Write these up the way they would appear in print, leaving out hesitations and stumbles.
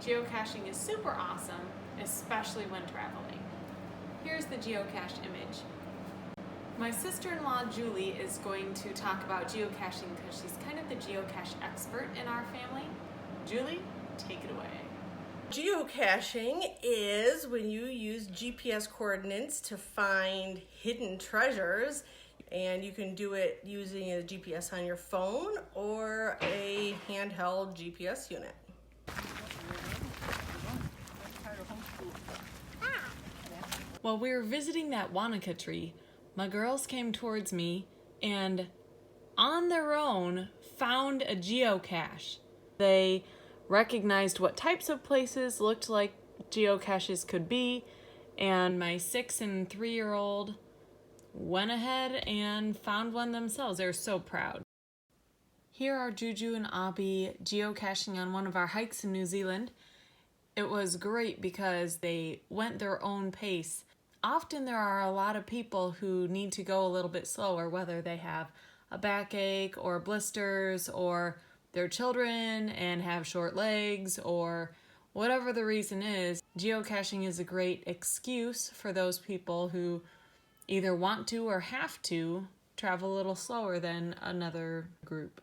Geocaching is super awesome, especially when traveling. Here's the geocache image. My sister-in-law Julie is going to talk about geocaching because she's kind of the geocache expert in our family. Julie, take it away. Geocaching is when you use GPS coordinates to find hidden treasures, and you can do it using a GPS on your phone or a handheld GPS unit. While we were visiting that Wanaka tree, my girls came towards me and on their own found a geocache. They recognized what types of places looked like geocaches could be, and my 6- and 3-year-old went ahead and found one themselves. They were so proud. Here are Juju and Abby geocaching on one of our hikes in New Zealand. It was great because they went their own pace. Often there are a lot of people who need to go a little bit slower, whether they have a backache or blisters or they're children and have short legs or whatever the reason is. Geocaching is a great excuse for those people who either want to or have to travel a little slower than another group.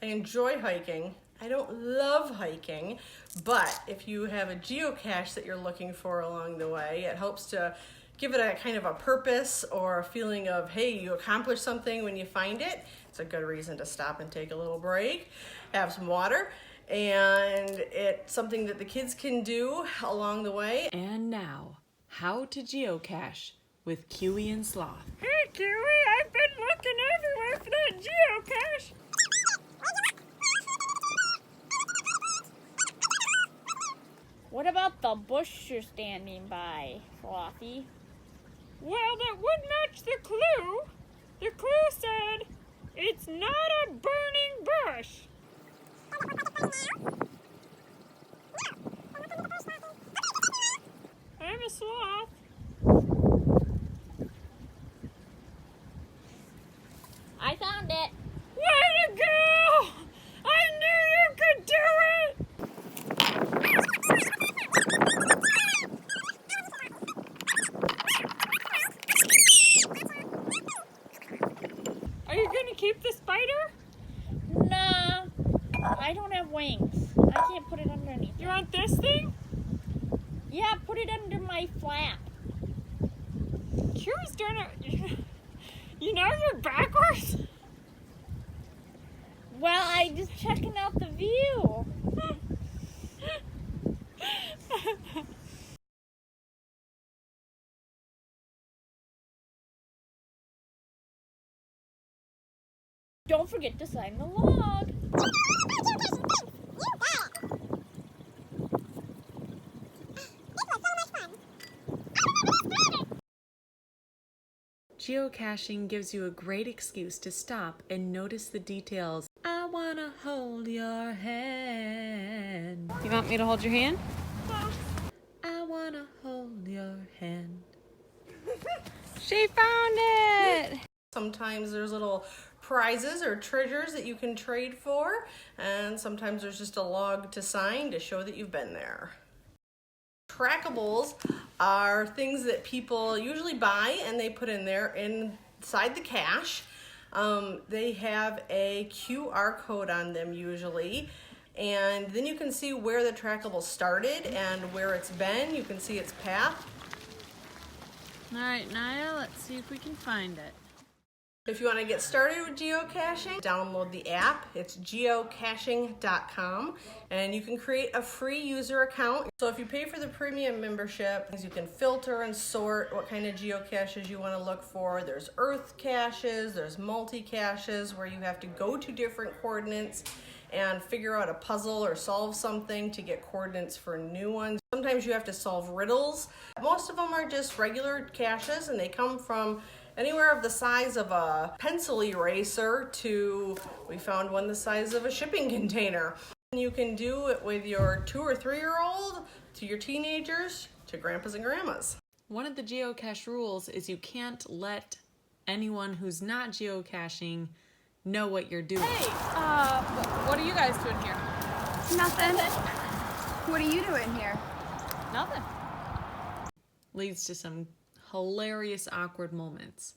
I enjoy hiking. I don't love hiking, but if you have a geocache that you're looking for along the way, it helps to give it a kind of a purpose or a feeling of, hey, you accomplished something when you find it. It's a good reason to stop and take a little break, have some water, and it's something that the kids can do along the way. And now, how to geocache with Kiwi and Sloth. Hey Kiwi, I've been looking everywhere for that geocache. What about the bush you're standing by, Slothy? Well, that would match the clue. The clue said, it's not a burning bush. I'm a sloth. I found it. Way to go! I knew you could do it! Are you gonna keep the spider? Nah, I don't have wings. I can't put it underneath. You want this thing? Yeah, put it under my flap. Kiwi's doing it. You know you're backwards? Well, I just checking out the view. Don't forget to sign the log. Geocaching gives you a great excuse to stop and notice the details. I wanna hold your hand. You want me to hold your hand? No. I wanna hold your hand. She found it! Sometimes there's little prizes or treasures that you can trade for, and sometimes there's just a log to sign to show that you've been there. Trackables are things that people usually buy and they put in there inside the cache. They have a QR code on them usually, and then you can see where the trackable started and where it's been. You can see its path. All right, Naya, let's see if we can find it. If you want to get started with geocaching, download the app. It's geocaching.com, and you can create a free user account. So if you pay for the premium membership, you can filter and sort what kind of geocaches you want to look for. There's earth caches, there's multi-caches where you have to go to different coordinates and figure out a puzzle or solve something to get coordinates for new ones. Sometimes you have to solve riddles. Most of them are just regular caches, and they come from anywhere of the size of a pencil eraser to, we found one the size of a shipping container. You can do it with your 2- or 3-year-old, to your teenagers, to grandpas and grandmas. One of the geocache rules is you can't let anyone who's not geocaching know what you're doing. Hey, what are you guys doing here? Nothing. What are you doing here? Nothing. Leads to some hilarious awkward moments.